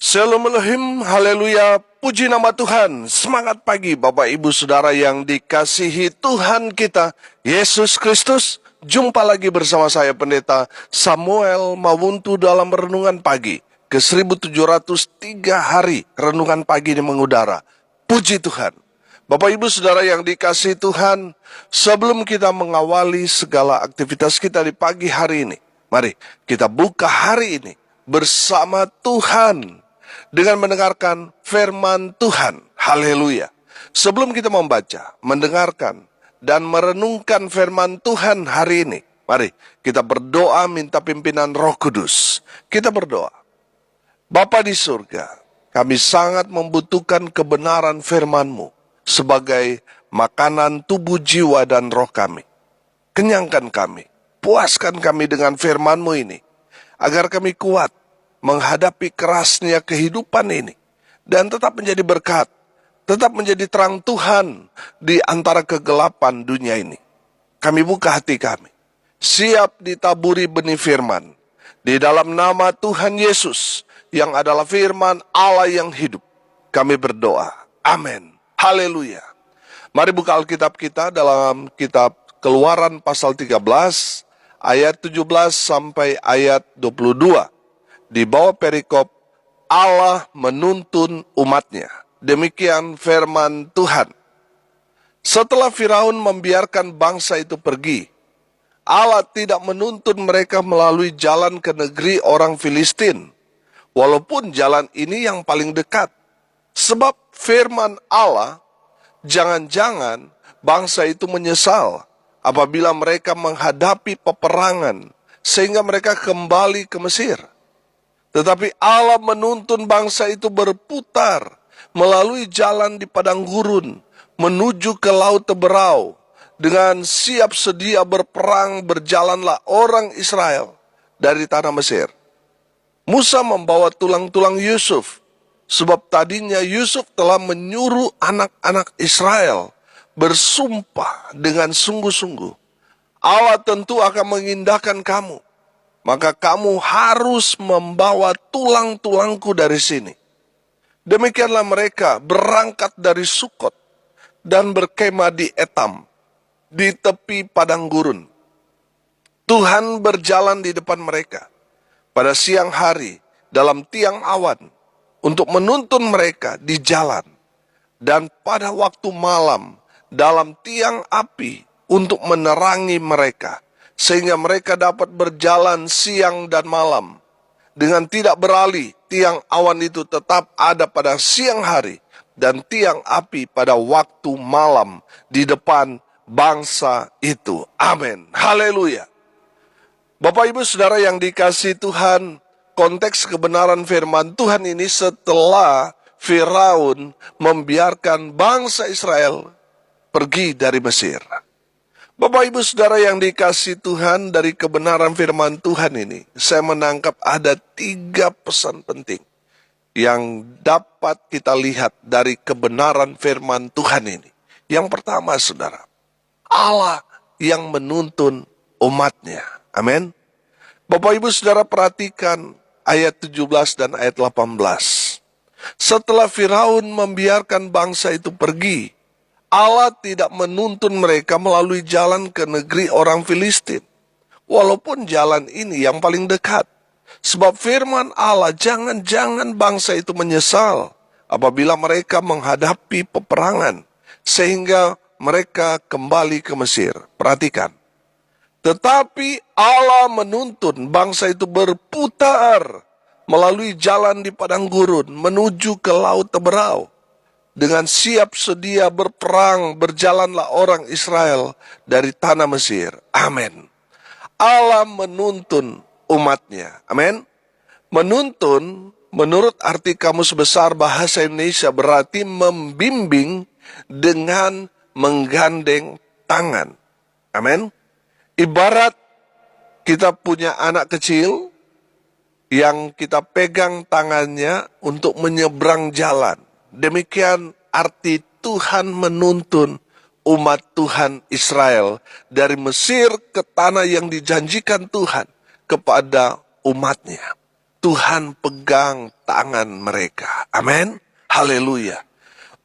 Shalom Elohim, haleluya, puji nama Tuhan. Semangat pagi Bapak Ibu Saudara yang dikasihi Tuhan kita, Yesus Kristus. Jumpa lagi bersama saya Pendeta Samuel Mawuntu dalam Renungan Pagi. Ke 1703 hari Renungan Pagi ini mengudara. Puji Tuhan. Bapak Ibu Saudara yang dikasihi Tuhan, sebelum kita mengawali segala aktivitas kita di pagi hari ini, mari kita buka hari ini bersama Tuhan dengan mendengarkan firman Tuhan. Haleluya. Sebelum kita membaca, mendengarkan, dan merenungkan firman Tuhan hari ini, mari kita berdoa minta pimpinan Roh Kudus. Kita berdoa. Bapa di surga, kami sangat membutuhkan kebenaran firman-Mu sebagai makanan tubuh, jiwa, dan roh kami. Kenyangkan kami, puaskan kami dengan firman-Mu ini, agar kami kuat menghadapi kerasnya kehidupan ini, dan tetap menjadi berkat, tetap menjadi terang Tuhan di antara kegelapan dunia ini. Kami buka hati kami, siap ditaburi benih firman, di dalam nama Tuhan Yesus, yang adalah firman Allah yang hidup. Kami berdoa, amin. Haleluya. Mari buka Alkitab kita dalam kitab Keluaran pasal 13, ayat 17 sampai ayat 22. Di bawah perikop, Allah menuntun umatnya. Demikian firman Tuhan. Setelah Firaun membiarkan bangsa itu pergi, Allah tidak menuntun mereka melalui jalan ke negeri orang Filistin, walaupun jalan ini yang paling dekat. Sebab firman Allah, jangan-jangan bangsa itu menyesal apabila mereka menghadapi peperangan, sehingga mereka kembali ke Mesir. Tetapi Allah menuntun bangsa itu berputar melalui jalan di padang gurun, menuju ke Laut Teberau. Dengan siap sedia berperang berjalanlah orang Israel dari tanah Mesir. Musa membawa tulang-tulang Yusuf, sebab tadinya Yusuf telah menyuruh anak-anak Israel bersumpah dengan sungguh-sungguh, Allah tentu akan mengindahkan kamu, maka kamu harus membawa tulang-tulangku dari sini. Demikianlah mereka berangkat dari Sukot dan berkemah di Etam, di tepi padang gurun. Tuhan berjalan di depan mereka pada siang hari dalam tiang awan, untuk menuntun mereka di jalan, dan pada waktu malam dalam tiang api untuk menerangi mereka, sehingga mereka dapat berjalan siang dan malam. Dengan tidak beralih, tiang awan itu tetap ada pada siang hari, dan tiang api pada waktu malam di depan bangsa itu. Amin. Haleluya. Bapak Ibu Saudara yang dikasihi Tuhan, konteks kebenaran firman Tuhan ini setelah Firaun membiarkan bangsa Israel pergi dari Mesir. Bapak Ibu Saudara yang dikasihi Tuhan, dari kebenaran firman Tuhan ini, saya menangkap ada 3 pesan penting yang dapat kita lihat dari kebenaran firman Tuhan ini. Yang pertama, Saudara, Allah yang menuntun umatnya. Amin. Bapak Ibu Saudara perhatikan ayat 17 dan ayat 18. Setelah Firaun membiarkan bangsa itu pergi, Allah tidak menuntun mereka melalui jalan ke negeri orang Filistin, walaupun jalan ini yang paling dekat. Sebab firman Allah, jangan-jangan bangsa itu menyesal apabila mereka menghadapi peperangan, sehingga mereka kembali ke Mesir. Perhatikan. Tetapi Allah menuntun bangsa itu berputar melalui jalan di padang gurun menuju ke Laut Teberau. Dengan siap sedia berperang berjalanlah orang Israel dari tanah Mesir. Amin. Allah menuntun umatnya. Amin. Menuntun menurut arti Kamus Besar Bahasa Indonesia berarti membimbing dengan menggandeng tangan. Amin. Ibarat kita punya anak kecil yang kita pegang tangannya untuk menyeberang jalan. Demikian arti Tuhan menuntun umat Tuhan Israel dari Mesir ke tanah yang dijanjikan Tuhan kepada umatnya. Tuhan pegang tangan mereka. Amin. Haleluya.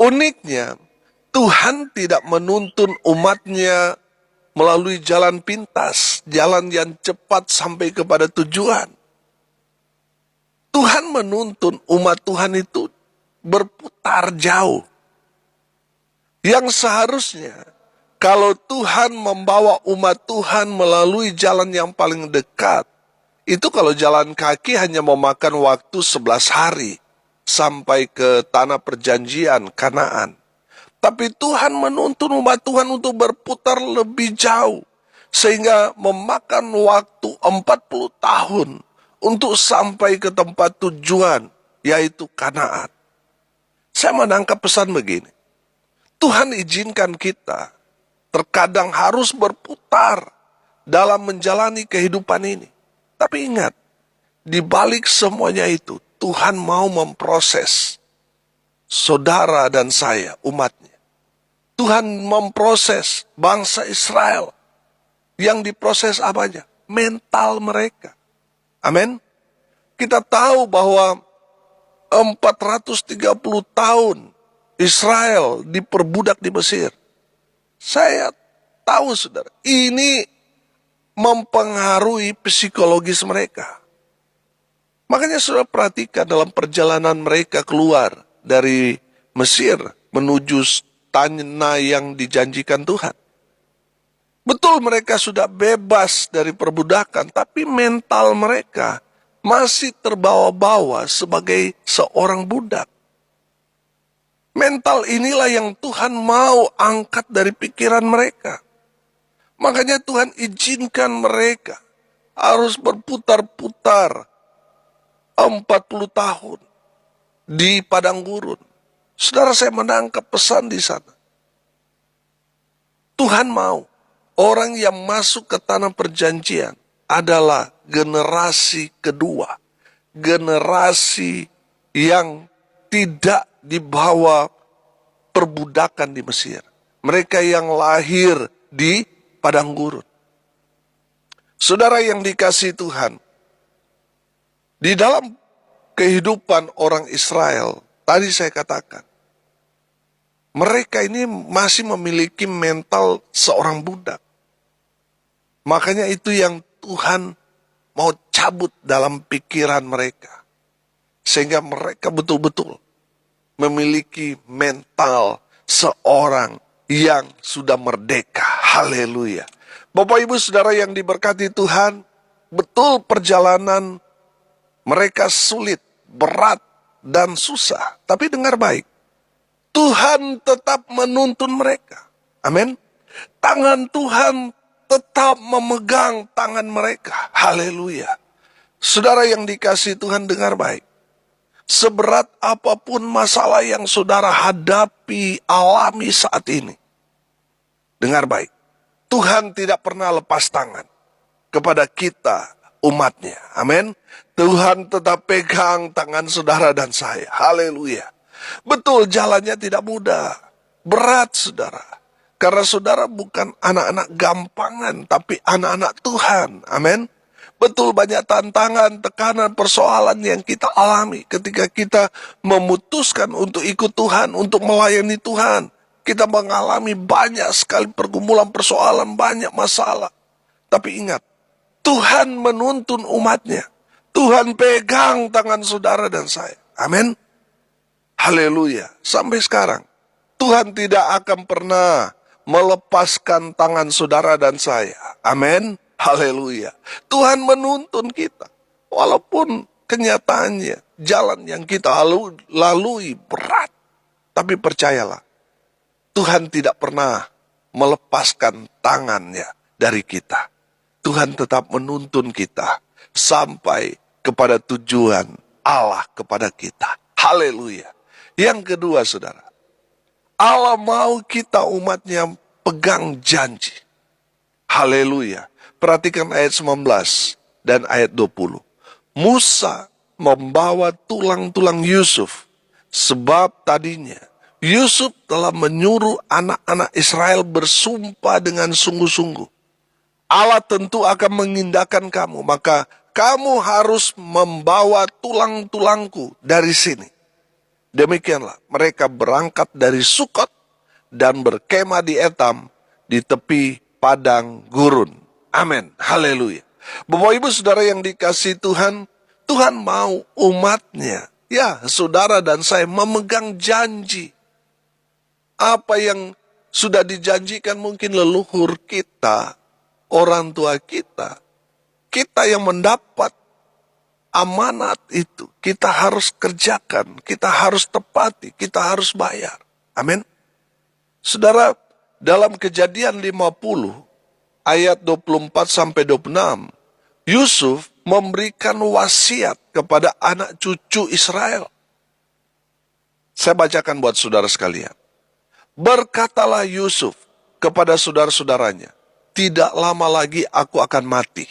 Uniknya, Tuhan tidak menuntun umatnya melalui jalan pintas, jalan yang cepat sampai kepada tujuan. Tuhan menuntun umat Tuhan itu berputar jauh. Yang seharusnya, kalau Tuhan membawa umat Tuhan melalui jalan yang paling dekat, itu kalau jalan kaki hanya memakan waktu 11 hari sampai ke tanah perjanjian Kanaan. Tapi Tuhan menuntun umat Tuhan untuk berputar lebih jauh. Sehingga memakan waktu 40 tahun untuk sampai ke tempat tujuan, yaitu Kanaan. Saya menangkap pesan begini. Tuhan izinkan kita terkadang harus berputar dalam menjalani kehidupan ini. Tapi ingat, di balik semuanya itu, Tuhan mau memproses saudara dan saya, umatnya. Tuhan memproses bangsa Israel. Yang diproses apanya? Mental mereka. Amin. Kita tahu bahwa 430 tahun Israel diperbudak di Mesir. Saya tahu saudara, ini mempengaruhi psikologis mereka. Makanya saudara perhatikan dalam perjalanan mereka keluar dari Mesir menuju tanah yang dijanjikan Tuhan. Betul mereka sudah bebas dari perbudakan, tapi mental mereka masih terbawa-bawa sebagai seorang budak. Mental inilah yang Tuhan mau angkat dari pikiran mereka. Makanya Tuhan izinkan mereka harus berputar-putar 40 tahun di padang gurun. Saudara, saya menangkap pesan di sana. Tuhan mau orang yang masuk ke tanah perjanjian adalah generasi kedua. Generasi yang tidak dibawa perbudakan di Mesir. Mereka yang lahir di padang gurun. Saudara yang dikasihi Tuhan, di dalam kehidupan orang Israel, tadi saya katakan, mereka ini masih memiliki mental seorang budak. Makanya itu yang Tuhan mau cabut dalam pikiran mereka. Sehingga mereka betul-betul memiliki mental seorang yang sudah merdeka. Haleluya. Bapak Ibu Saudara yang diberkati Tuhan, betul perjalanan mereka sulit, berat, dan susah. Tapi dengar baik. Tuhan tetap menuntun mereka. Amin. Tangan Tuhan tetap memegang tangan mereka. Haleluya. Saudara yang dikasihi Tuhan, dengar baik. Seberat apapun masalah yang saudara hadapi, alami saat ini. Dengar baik. Tuhan tidak pernah lepas tangan kepada kita, umatnya. Amin. Tuhan tetap pegang tangan saudara dan saya. Haleluya. Betul, jalannya tidak mudah. Berat, saudara. Karena saudara bukan anak-anak gampangan, tapi anak-anak Tuhan. Amin. Betul, banyak tantangan, tekanan, persoalan yang kita alami ketika kita memutuskan untuk ikut Tuhan, untuk melayani Tuhan. Kita mengalami banyak sekali pergumulan, persoalan, banyak masalah. Tapi ingat, Tuhan menuntun umatnya. Tuhan pegang tangan saudara dan saya. Amin. Haleluya. Sampai sekarang, Tuhan tidak akan pernah melepaskan tangan saudara dan saya. Amin. Haleluya. Tuhan menuntun kita. Walaupun kenyataannya, jalan yang kita lalui berat. Tapi percayalah, Tuhan tidak pernah melepaskan tangannya dari kita. Tuhan tetap menuntun kita sampai kepada tujuan Allah kepada kita. Haleluya. Yang kedua, saudara, Allah mau kita umatnya pegang janji. Haleluya. Perhatikan ayat 19 dan ayat 20. Musa membawa tulang-tulang Yusuf, sebab tadinya Yusuf telah menyuruh anak-anak Israel bersumpah dengan sungguh-sungguh. Allah tentu akan mengindahkan kamu, maka kamu harus membawa tulang-tulangku dari sini. Demikianlah mereka berangkat dari Sukot dan berkemah di Etam di tepi padang gurun. Amin. Haleluya. Bapak Ibu Saudara yang dikasihi Tuhan, Tuhan mau umatnya, ya saudara dan saya memegang janji. Apa yang sudah dijanjikan mungkin leluhur kita, orang tua kita yang mendapat amanat itu, kita harus kerjakan, kita harus tepati, kita harus bayar. Amin. Saudara, dalam Kejadian 50 ayat 24 sampai 26, Yusuf memberikan wasiat kepada anak cucu Israel. Saya bacakan buat saudara sekalian. Berkatalah Yusuf kepada saudara-saudaranya, tidak lama lagi aku akan mati.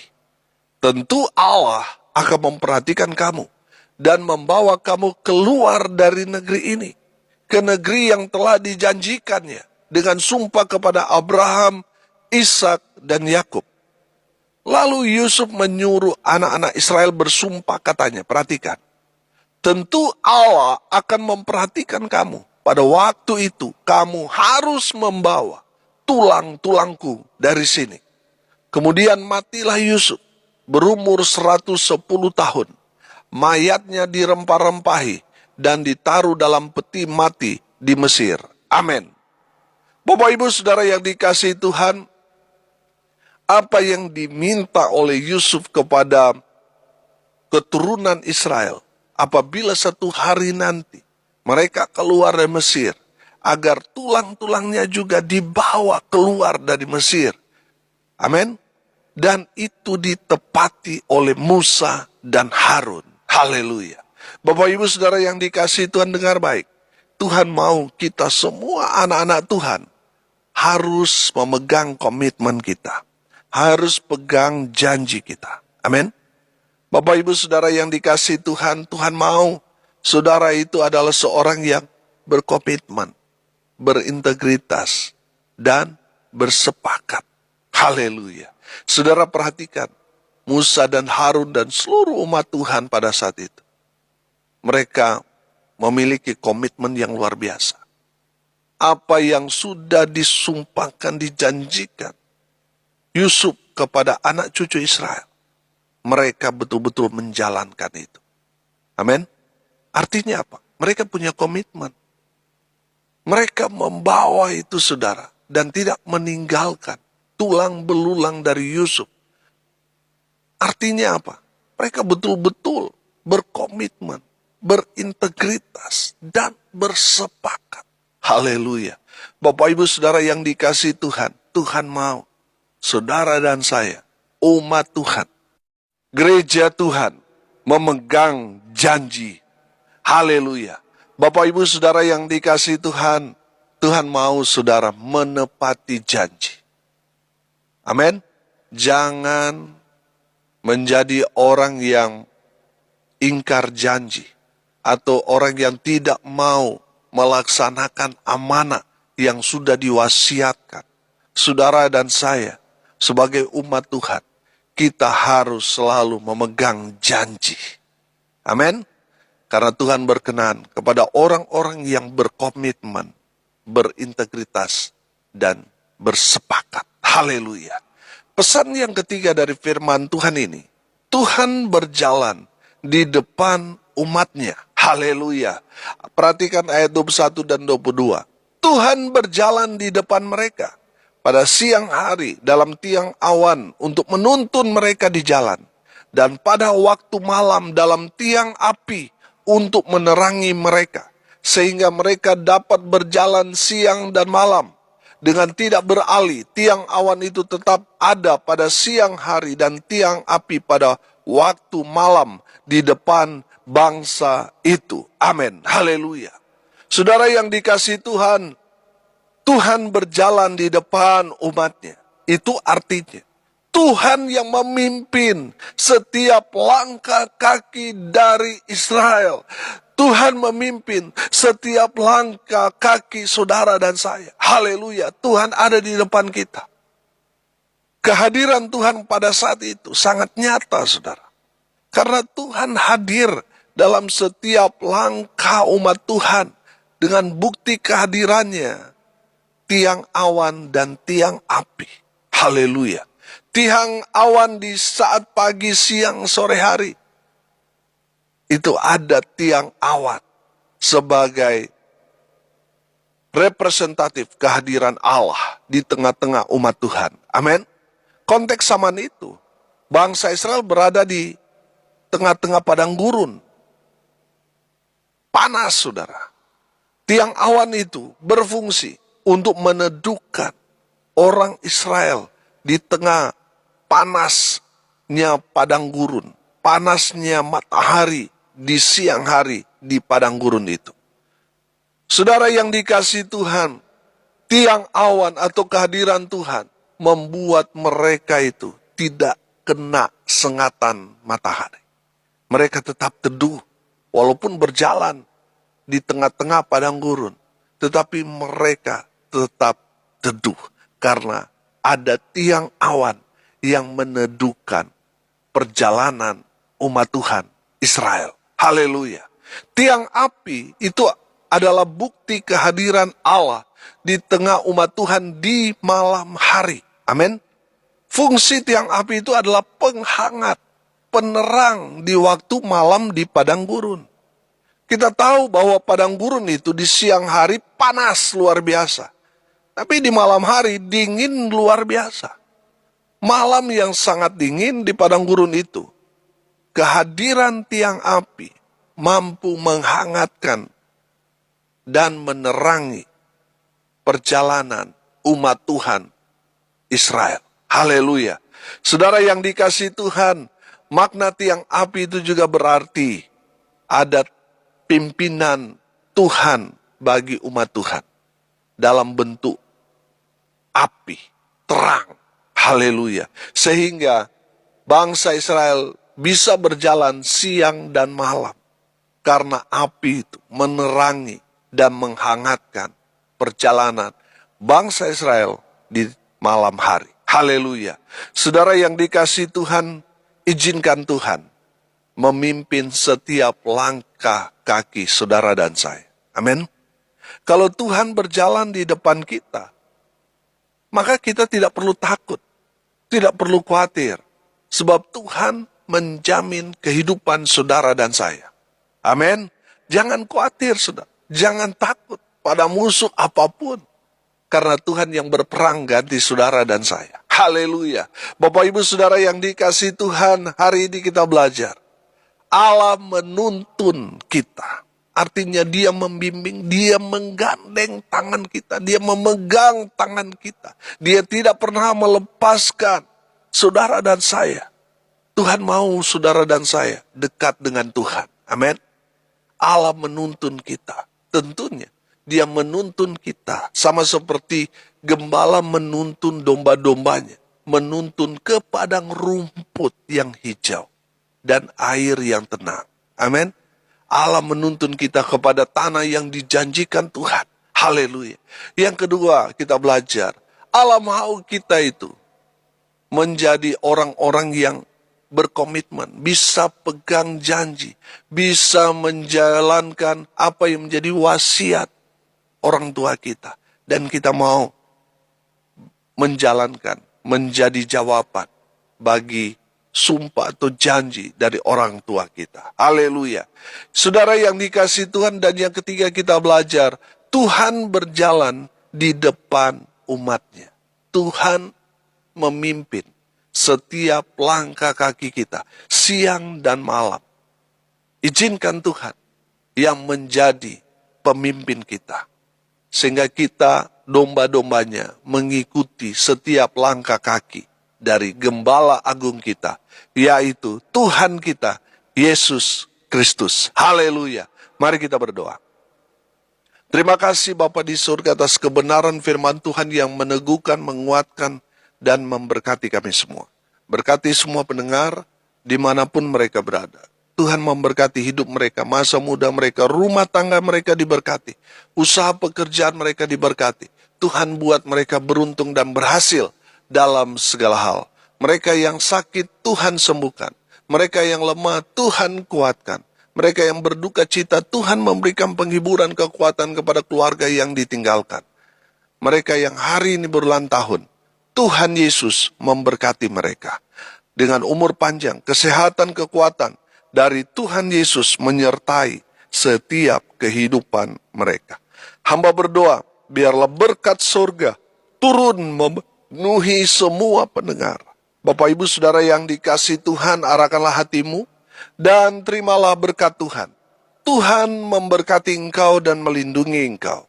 Tentu Allah akan memperhatikan kamu dan membawa kamu keluar dari negeri ini, ke negeri yang telah dijanjikannya dengan sumpah kepada Abraham, Ishak, dan Yakub. Lalu Yusuf menyuruh anak-anak Israel bersumpah, katanya, perhatikan, tentu Allah akan memperhatikan kamu. Pada waktu itu kamu harus membawa tulang-tulangku dari sini. Kemudian matilah Yusuf berumur 110 tahun. Mayatnya dirempah-rempahi dan ditaruh dalam peti mati di Mesir. Amin. Bapak Ibu Saudara yang dikasihi Tuhan, apa yang diminta oleh Yusuf kepada keturunan Israel apabila satu hari nanti mereka keluar dari Mesir, agar tulang-tulangnya juga dibawa keluar dari Mesir. Amin. Dan itu ditepati oleh Musa dan Harun. Haleluya. Bapak Ibu Saudara yang dikasihi Tuhan, dengar baik. Tuhan mau kita semua anak-anak Tuhan harus memegang komitmen kita. Harus pegang janji kita. Amin. Bapak Ibu Saudara yang dikasihi Tuhan, Tuhan mau saudara itu adalah seorang yang berkomitmen, berintegritas, dan bersepakat. Haleluya. Saudara perhatikan, Musa dan Harun dan seluruh umat Tuhan pada saat itu. Mereka memiliki komitmen yang luar biasa. Apa yang sudah disumpahkan, dijanjikan Yusuf kepada anak cucu Israel, mereka betul-betul menjalankan itu. Amin. Artinya apa? Mereka punya komitmen. Mereka membawa itu, saudara, dan tidak meninggalkan tulang belulang dari Yusuf. Artinya apa? Mereka betul-betul berkomitmen, berintegritas, dan bersepakat. Haleluya. Bapak Ibu Saudara yang dikasihi Tuhan, Tuhan mau saudara dan saya, umat Tuhan, gereja Tuhan, memegang janji. Haleluya. Bapak Ibu Saudara yang dikasihi Tuhan, Tuhan mau saudara menepati janji. Amin. Jangan menjadi orang yang ingkar janji atau orang yang tidak mau melaksanakan amanah yang sudah diwasiatkan. Saudara dan saya sebagai umat Tuhan, kita harus selalu memegang janji. Amin. Karena Tuhan berkenan kepada orang-orang yang berkomitmen, berintegritas, dan bersepakat. Haleluya. Pesan yang ketiga dari firman Tuhan ini, Tuhan berjalan di depan umatnya. Haleluya. Perhatikan ayat 21 dan 22. Tuhan berjalan di depan mereka pada siang hari dalam tiang awan untuk menuntun mereka di jalan, dan pada waktu malam dalam tiang api untuk menerangi mereka, sehingga mereka dapat berjalan siang dan malam dengan tidak beralih. Tiang awan itu tetap ada pada siang hari dan tiang api pada waktu malam di depan bangsa itu. Amin. Haleluya. Saudara yang dikasihi Tuhan, Tuhan berjalan di depan umatnya. Itu artinya Tuhan yang memimpin setiap langkah kaki dari Israel. Tuhan memimpin setiap langkah kaki saudara dan saya. Haleluya. Tuhan ada di depan kita. Kehadiran Tuhan pada saat itu sangat nyata, saudara. Karena Tuhan hadir dalam setiap langkah umat Tuhan dengan bukti kehadirannya, tiang awan dan tiang api. Haleluya. Tiang awan di saat pagi, siang, sore hari. Itu ada tiang awan sebagai representatif kehadiran Allah di tengah-tengah umat Tuhan. Amin. Konteks zaman itu, bangsa Israel berada di tengah-tengah padang gurun. Panas, saudara. Tiang awan itu berfungsi untuk meneduhkan orang Israel di tengah panasnya padang gurun. Panasnya matahari di siang hari di padang gurun itu. Saudara yang dikasihi Tuhan, tiang awan atau kehadiran Tuhan membuat mereka itu tidak kena sengatan matahari. Mereka tetap teduh, walaupun berjalan di tengah-tengah padang gurun. Tetapi mereka tetap teduh, karena ada tiang awan yang meneduhkan perjalanan umat Tuhan Israel. Haleluya. Tiang api itu adalah bukti kehadiran Allah di tengah umat Tuhan di malam hari. Amin. Fungsi tiang api itu adalah penghangat, penerang di waktu malam di padang gurun. Kita tahu bahwa padang gurun itu di siang hari panas luar biasa. Tapi di malam hari dingin luar biasa. Malam yang sangat dingin di padang gurun itu, kehadiran tiang api mampu menghangatkan dan menerangi perjalanan umat Tuhan Israel. Haleluya. Saudara yang dikasihi Tuhan, makna tiang api itu juga berarti ada pimpinan Tuhan bagi umat Tuhan dalam bentuk api, terang. Haleluya. Sehingga bangsa Israel bisa berjalan siang dan malam karena api itu menerangi dan menghangatkan perjalanan bangsa Israel di malam hari. Haleluya. Saudara yang dikasihi Tuhan, izinkan Tuhan memimpin setiap langkah kaki saudara dan saya. Amin. Kalau Tuhan berjalan di depan kita, maka kita tidak perlu takut, tidak perlu khawatir, sebab Tuhan menjamin kehidupan saudara dan saya. Amin. Jangan khawatir, saudara. Jangan takut pada musuh apapun, karena Tuhan yang berperang ganti saudara dan saya. Haleluya. Bapak ibu saudara yang dikasihi Tuhan, hari ini kita belajar. Allah menuntun kita. Artinya dia membimbing, dia menggandeng tangan kita, dia memegang tangan kita. Dia tidak pernah melepaskan saudara dan saya. Tuhan mau saudara dan saya dekat dengan Tuhan. Amin. Allah menuntun kita. Tentunya dia menuntun kita sama seperti gembala menuntun domba-dombanya, menuntun ke padang rumput yang hijau dan air yang tenang. Amin. Allah menuntun kita kepada tanah yang dijanjikan Tuhan. Haleluya. Yang kedua, kita belajar, Allah mau kita itu menjadi orang-orang yang berkomitmen, bisa pegang janji, bisa menjalankan apa yang menjadi wasiat orang tua kita. Dan kita mau menjalankan, menjadi jawaban bagi sumpah atau janji dari orang tua kita. Haleluya. Saudara yang dikasihi Tuhan, dan yang ketiga kita belajar, Tuhan berjalan di depan umatnya. Tuhan memimpin setiap langkah kaki kita, siang dan malam. Izinkan Tuhan yang menjadi pemimpin kita, sehingga kita domba-dombanya mengikuti setiap langkah kaki dari gembala agung kita, yaitu Tuhan kita, Yesus Kristus. Haleluya. Mari kita berdoa. Terima kasih Bapa di surga atas kebenaran firman Tuhan yang meneguhkan, menguatkan, dan memberkati kami semua. Berkati semua pendengar dimanapun mereka berada. Tuhan memberkati hidup mereka, masa muda mereka, rumah tangga mereka diberkati. Usaha pekerjaan mereka diberkati. Tuhan buat mereka beruntung dan berhasil dalam segala hal. Mereka yang sakit Tuhan sembuhkan. Mereka yang lemah, Tuhan kuatkan. Mereka yang berduka cita, Tuhan memberikan penghiburan kekuatan kepada keluarga yang ditinggalkan. Mereka yang hari ini berulang tahun, Tuhan Yesus memberkati mereka. Dengan umur panjang, kesehatan, kekuatan dari Tuhan Yesus menyertai setiap kehidupan mereka. Hamba berdoa, biarlah berkat surga turun memenuhi semua pendengar. Bapak Ibu Saudara yang dikasihi Tuhan, arahkanlah hatimu dan terimalah berkat Tuhan. Tuhan memberkati engkau dan melindungi engkau.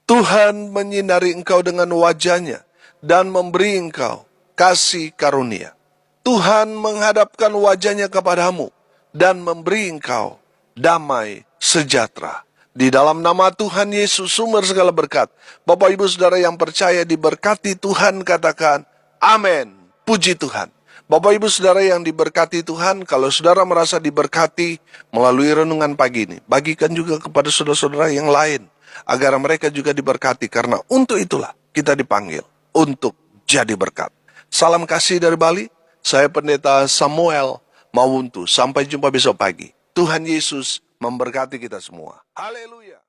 Tuhan menyinari engkau dengan wajah-Nya dan memberi engkau kasih karunia. Tuhan menghadapkan wajah-Nya kepadamu dan memberi engkau damai sejahtera. Di dalam nama Tuhan Yesus, sumber segala berkat. Bapak Ibu Saudara yang percaya diberkati Tuhan, katakan amin. Puji Tuhan. Bapak Ibu Saudara yang diberkati Tuhan, kalau saudara merasa diberkati melalui renungan pagi ini, bagikan juga kepada saudara-saudara yang lain, agar mereka juga diberkati, karena untuk itulah kita dipanggil untuk jadi berkat. Salam kasih dari Bali, saya Pendeta Samuel Mawuntu. Sampai jumpa besok pagi. Tuhan Yesus memberkati kita semua. Haleluya.